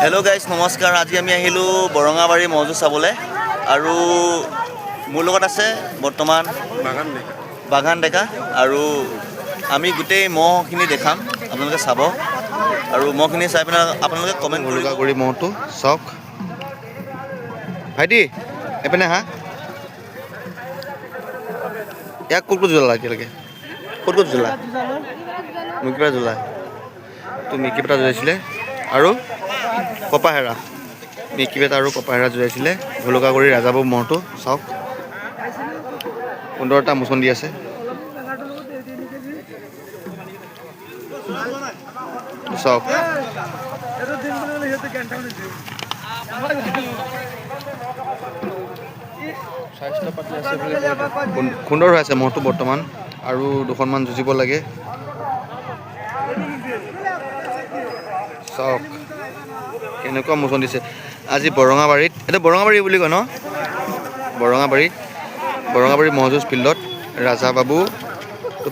Hello' guys নমস্কাৰ। আজি আমি আহিলোঁ বৰঙাবাৰী ম'হযুঁজ চাবলৈ আৰু মোৰ লগত আছে বৰ্তমান বাগান ডেকা আৰু আমি গোটেই ম'হখিনি দেখাম, আপোনালোকে চাব আৰু ম'হখিনি চাই পিনে আপোনালোকে কমেণ্ট কৰিব। কৰি ম'হটো চাওক ভাইটি, এইপিনে হা ইয়াক ক'ত জ্বলা এতিয়ালৈকে ক'ত জ্বলা মিকিপেটা জ্বলা তো মিকিপেটা জ্বলাইছিলে আৰু কপাহেৰা মিকিপেটা আৰু কপাহেৰা জ্বলাইছিলে। ভুলুকাগুৰি ৰাজাবাবু ম'হটো চাওক সুন্দৰ এটা মোচন দি আছে চাওক। সুন্দৰ হৈ আছে ম'হটো বৰ্তমান আৰু দুখনমান যুঁজিব লাগে চাওক কেনেকুৱা মোচন দিছে আজি বৰঙাবাৰীত। এইটো বৰঙাবাৰী বুলি কয় ন? বৰঙাবাৰী ম'হযুঁজ ফিল্ডত ৰাজাবাবু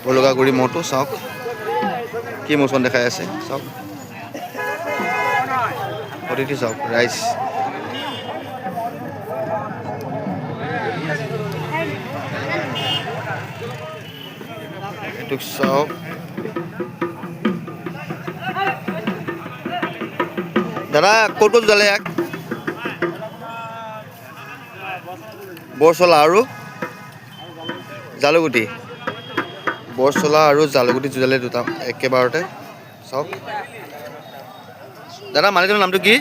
ভুলুকাগুৰি ম'হটো চাওক কি মোচন দেখাই আছে চাওক। অতিথি চাওক ৰাইজ এইটোক চাওক। দাদা ক'ত জ্বলে ইয়াক বৰচলা আৰু জালুগুটি বৰচলা আৰু জালুগুটি যুঁজালে দুটা একেবাৰতে চাওক। দাদা মালিকজনৰ নামটো কি?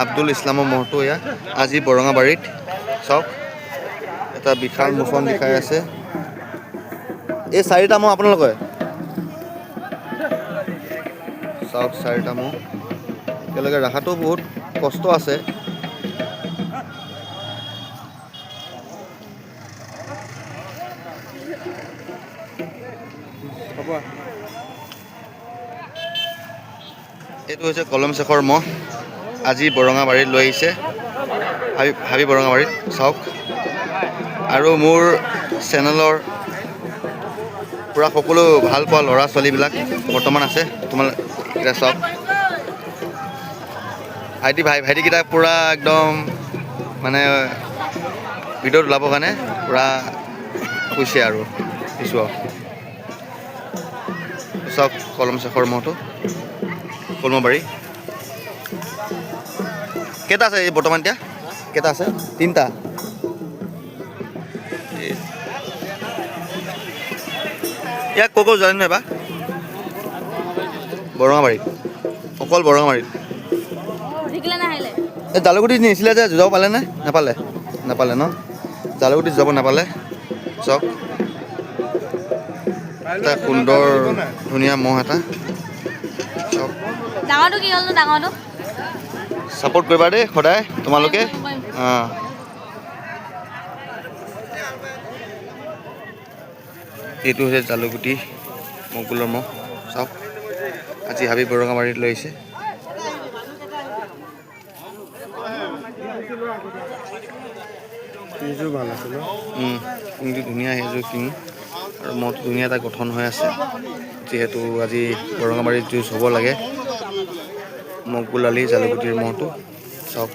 আব্দুল ইছলামৰ ম'হটো এয়া আজি বৰঙাবাৰীত চাওক। এটা বিশাল মোচন দেখাই আছে। এই চাৰিটা ম'হ আপোনালোকে চাওক, চাৰিটা ম'হ একেলগে ৰখাটো বহুত কষ্ট আছে। এইটো হৈছে কলম শেখৰ ম'হ আজি বৰঙাবাৰীত লৈ আহিছে হাবি বৰঙাবাৰীত চাওক। আৰু মোৰ চেনেলৰ পূৰা সকলো ভাল পোৱা ল'ৰা ছোৱালীবিলাক বৰ্তমান আছে তোমালোকে এতিয়া চাওক। ভাইটিকেইটা পূৰা একদম মানে ভিডিঅ'ত ওলাবৰ কাৰণে পূৰা কৈছে আৰু কিছু চাওক কলম শেখৰ ম'হটো কলমবাৰী। কেইটা আছে এই বৰ্তমান এতিয়া? কেইটা আছে? 3টা। ইয়াক ক'ত জানে নে? এবাৰ বৰঙাবাৰীত, অকল বৰঙাবাৰীত। এই জালুগুটি নিছিলে যে যুঁজাব পালেনে? নাপালে ন? জালুগুটি যুঁজাব নাপালে চাওক। এটা সুন্দৰ ধুনীয়া ম'হ এটা চাওক। ডাঙৰটো কি হ'ল? ডাঙৰটো ছাপোৰ্ট কৰিবা দেই সদায় তোমালোকে। এইটো হৈছে জালুগুটি মগুলৰ ম'হ চাওক। আজি হাবি বৰঙাবাৰীত লৈ আহিছে। কিংযোৰ ভাল আছে ন? কিংটো ধুনীয়া সেইযোৰ কিং আৰু ম'হটো ধুনীয়া এটা গঠন হৈ আছে। যিহেতু আজি বৰঙাবাৰীত যুঁজ হ'ব লাগে। মকবুল আলি জালুগুটিৰ ম'হটো চাওক।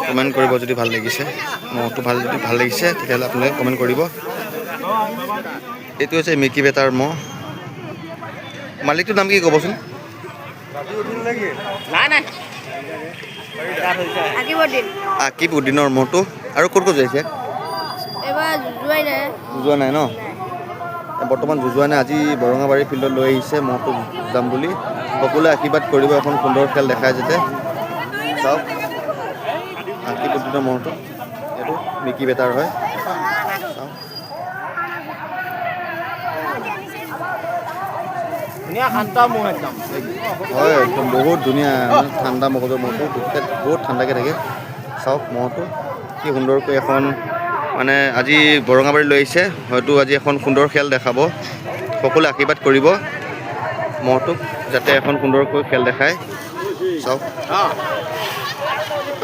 কমেণ্ট কৰিব যদি ভাল লাগিছে, ম'হটো যদি ভাল লাগিছে তেতিয়াহ'লে আপোনালোকে কমেণ্ট কৰিব। এইটো হৈছে মিকিপেটাৰ ম'হ। মালিকটোৰ নাম কি ক'বচোন? আকিব উদ্দিনৰ ম'হটো। আৰু ক'ত যাইছে? যুঁজোৱা নাই ন? বৰ্তমান যুঁজোৱা নাই। আজি বৰঙাবাৰী ফিল্ডত লৈ আহিছে ম'হটো যাম বুলি। সকলোৱে আশীৰ্বাদ কৰিব এখন সুন্দৰ খেল দেখায় যাতে চাওক। আকিব উদ্দিনৰ ম'হটো এইটো মিকিপেটাৰ হয় চাওক। হয় একদম বহুত ধুনীয়া ঠাণ্ডা মগজৰ ম'হটো। বহুত ঠাণ্ডাকৈ থাকে চাওক। ম'হটো কি সুন্দৰকৈ এখন মানে আজি বৰঙাবাৰী লৈ আহিছে। হয়তো আজি এখন সুন্দৰ খেল দেখাব। সকলোৱে আশীৰ্বাদ কৰিব ম'হটোক যাতে এখন সুন্দৰকৈ খেল দেখায় চাওক।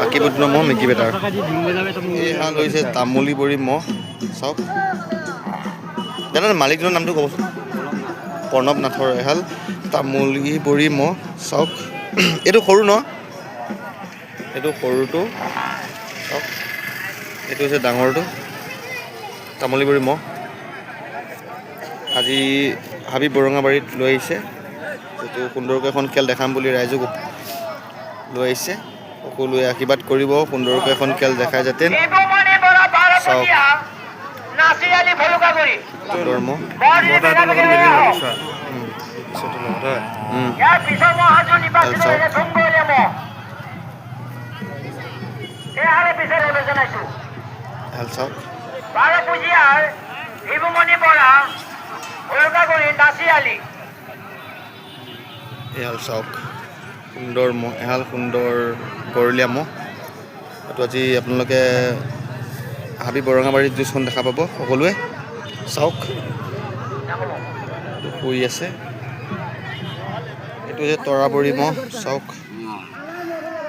বাকীবুদ্ৰ মহ মিকি বেটাৰ এয়া লৈছে তামুলীবৰী মহ চাওক দাদা মালিকজনৰ নামটো ক'বচোন প্ৰণৱ নাথৰ এহাল তামুলীবৰী মহ চাওক এইটো সৰু ন এইটো সৰুটো চাওক এইটো হৈছে ডাঙৰটো তামুলীবৰী মহ আজি হাবি বৰঙাবাৰীত লৈ আহিছে যিটো সুন্দৰকৈ এখন খেল দেখাম বুলি ৰাইজক লৈ আহিছে সকলোৱে আশীৰ্বাদ কৰিব সুন্দৰকৈ এখন খেল দেখাই যাতে চাওক সুন্দৰ মহ চাওক এহাল চাওক সুন্দৰ মহ এহাল সুন্দৰ গৰলীয়া মহ এইটো আজি আপোনালোকে হাবি বৰঙাবাৰীত যুঁজখন দেখা পাব সকলোৱে চাওক শুই আছে এইটো যে তৰাবৰী মহ চাওক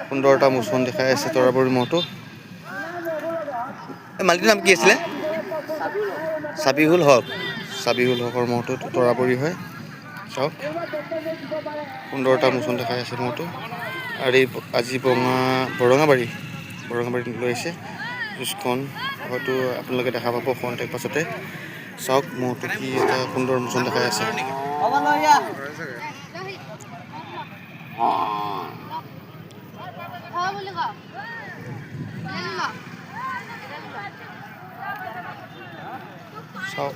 সুন্দৰ এটা মোচন দেখাই আছে তৰাবৰী মহটো এই মালিকটোৰ নাম কি আছিলে চাবিহুল হকৰ মহটো তৰাবৰী হয় চাওক সুন্দৰ এটা মোচন দেখাই আছে মহটো আৰু এই আজি বৰঙাবাৰীত লৈ আহিছে যুঁজখন হয়তো আপোনালোকে দেখা পাব খন্তেক পাছতে চাওক মহটো কি এটা সুন্দৰ মোচন দেখাই আছে চাওক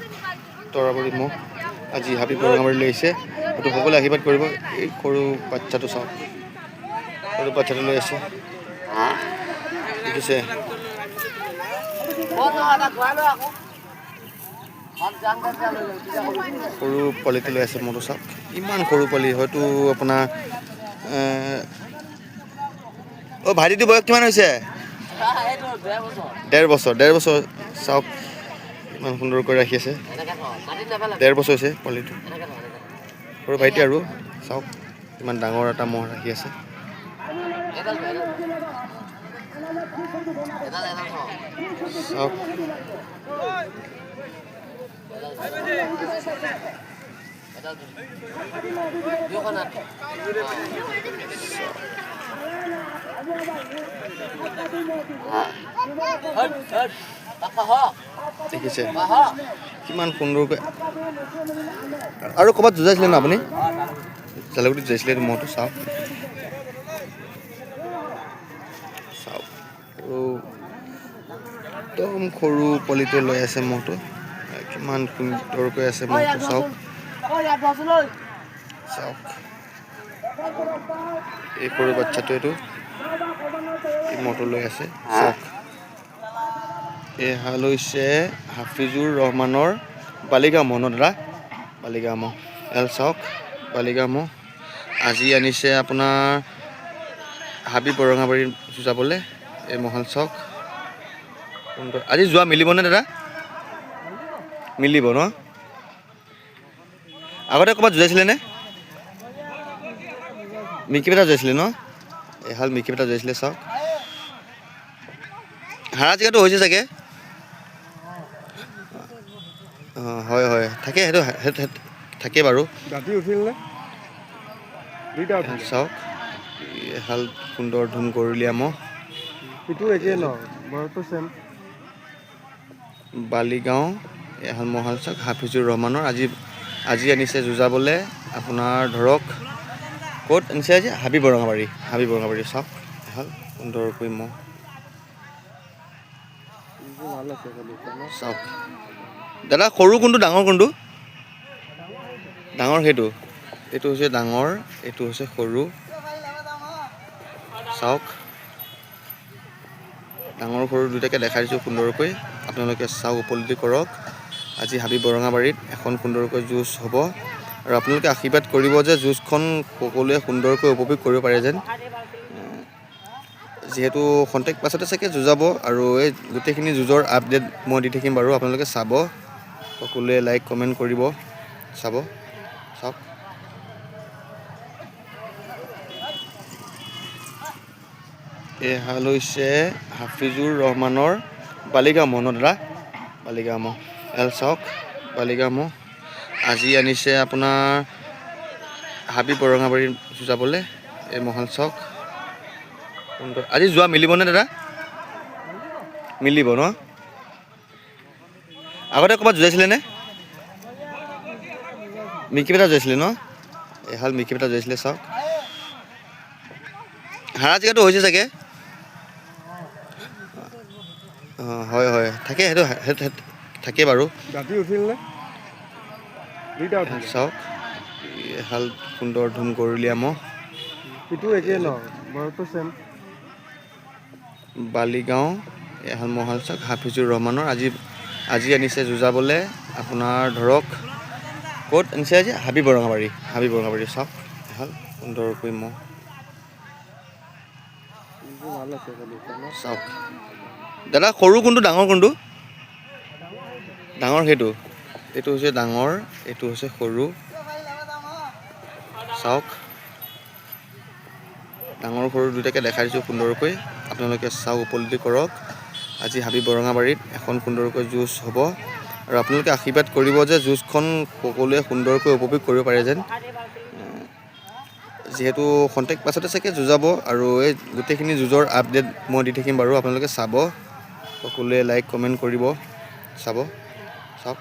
তৰাবৰী মহ আজি হাবি বৰঙাবাৰী লৈ আহিছে হয়তো সকলোৱে আশীৰ্বাদ কৰিব এই সৰু বাচ্ছাটো চাওক সৰু বাচ্ছাটো লৈ আছে দেখিছে সৰু পোৱালিটো লৈ আছে মহটো চাওক ইমান সৰু পোৱালি হয়তো আপোনাৰ ভাইটিটো বয়স কিমান হৈছে 1.5 বছৰ চাওক ইমান সুন্দৰকৈ ৰাখি আছে 1.5 বছৰ হৈছে পোৱালিটো সৰু ভাইটি আৰু চাওক ইমান ডাঙৰ এটা মহ ৰাখি আছে চাওক দেখিছে কিমান সুন্দৰকৈ আৰু ক'ৰবাত যুঁজাইছিলে ন আপুনি জালুগুটিত যুঁজাইছিলে এইটো মহটো চাওক চাওক আৰু একদম সৰু পোৱালিটোৱে লৈ আছে মহটো কিমান সুন্দৰকৈ আছে মহটো চাওক চাওক এই সৰু বাচ্ছাটো এইটো এই মহটো লৈ আছে চাওক এহাল হৈছে হাফিজুৰ ৰহমানৰ বালিগাঁও মহ ন দাদা বালিগাঁও মহ এহাল চাওক বালিগাঁও মহ আজি আনিছে আপোনাৰ হাবি বৰঙাবাৰী যুঁজাবলৈ এই মহল চাওক সুন্দৰ আজি যোৱা মিলিবনে দাদা মিলিব ন আগতে ক'ৰবাত যুঁজাইছিলেনে মিকি বেটা যুঁজাইছিলে ন এহাল মিকি বেটা যুঁজাইছিলে চাওক হাৰা জেগাটো হৈছে চাগে হয় থাকে সেইটো থাকে বাৰু চাওক এহাল সুন্দৰ ধুম গৰলীয়া মহ বালিগাঁও এহাল মহাল চাওক হাফিজুৰ ৰহমানৰ আজি আনিছে যুঁজাবলৈ আপোনাৰ ধৰক ক'ত আনিছে আজি হাবি বৰঙাবাৰী চাওক এহাল সুন্দৰকৈ মহ চাওক দাদা সৰু কোনটো ডাঙৰ কোনটো ডাঙৰ এইটো হৈছে ডাঙৰ এইটো হৈছে সৰু চাওক ডাঙৰ সৰু দুটাকে দেখাই দিছোঁ সুন্দৰকৈ আপোনালোকে চাওক উপলব্ধি কৰক আজি হাবি বৰঙাবাৰীত এখন সুন্দৰকৈ যুঁজ হ'ব আৰু আপোনালোকে আশীৰ্বাদ কৰিব যে যুঁজখন সকলোৱে সুন্দৰকৈ উপভোগ কৰিব পাৰে যেন যিহেতু খন্তেক পাছতে চাগে যুঁজাব আৰু এই গোটেইখিনি যুঁজৰ আপডেট মই দি থাকিম বাৰু আপোনালোকে চাব সকলোৱে লাইক কমেণ্ট কৰিব চাওক এহাল হৈছে হাফিজুৰ ৰহমানৰ বালিগাঁও মহ ন দাদা বালিগাঁও মহ এল চাওক বালিগাঁও মহ আজি আনিছে আপোনাৰ হাবি বৰঙাবাৰী যুঁজাবলৈ এই মহল চাওক সুন্দৰ আজি যোৱা মিলিবনে দাদা মিলিব ন আগতে ক'ৰবাত যুঁজাইছিলেনে মিকিপেটা যুঁজাইছিলে ন এহাল মিকিপেটা যুঁজাইছিলে চাওক হাৰা জেগাটো হৈছে চাগে অঁ হয় হয় থাকে সেইটো থাকে বাৰু চাওক এহাল সুন্দৰ ধুম কৰিলীয়া মহ বালিগাঁও এহাল মহাল চাওক হাফিজুৰ ৰহমানৰ আজি আনিছে যুঁজাবলৈ আপোনাৰ ধৰক ক'ত আনিছে আজি হাবি বৰঙাবাৰী চাওক এহাল সুন্দৰকৈ মহ চাওক দাদা সৰু কোনটো ডাঙৰ কোনটো ডাঙৰ সেইটো এইটো হৈছে ডাঙৰ এইটো হৈছে সৰু চাওক ডাঙৰ সৰু দুয়োটাকে দেখাই দিছোঁ সুন্দৰকৈ আপোনালোকে চাওক উপলব্ধি কৰক আজি হাবি বৰঙাবাৰীত এখন সুন্দৰকৈ যুঁজ হ'ব আৰু আপোনালোকে আশীৰ্বাদ কৰিব যে যুঁজখন সকলোৱে সুন্দৰকৈ উপভোগ কৰিব পাৰে যেন যিহেতু খন্তেক পাছতে চাগে যুঁজাব আৰু এই গোটেইখিনি যুঁজৰ আপডেট মই দি থাকিম বাৰু আপোনালোকে চাব সকলোৱে লাইক কমেণ্ট কৰিব চাওক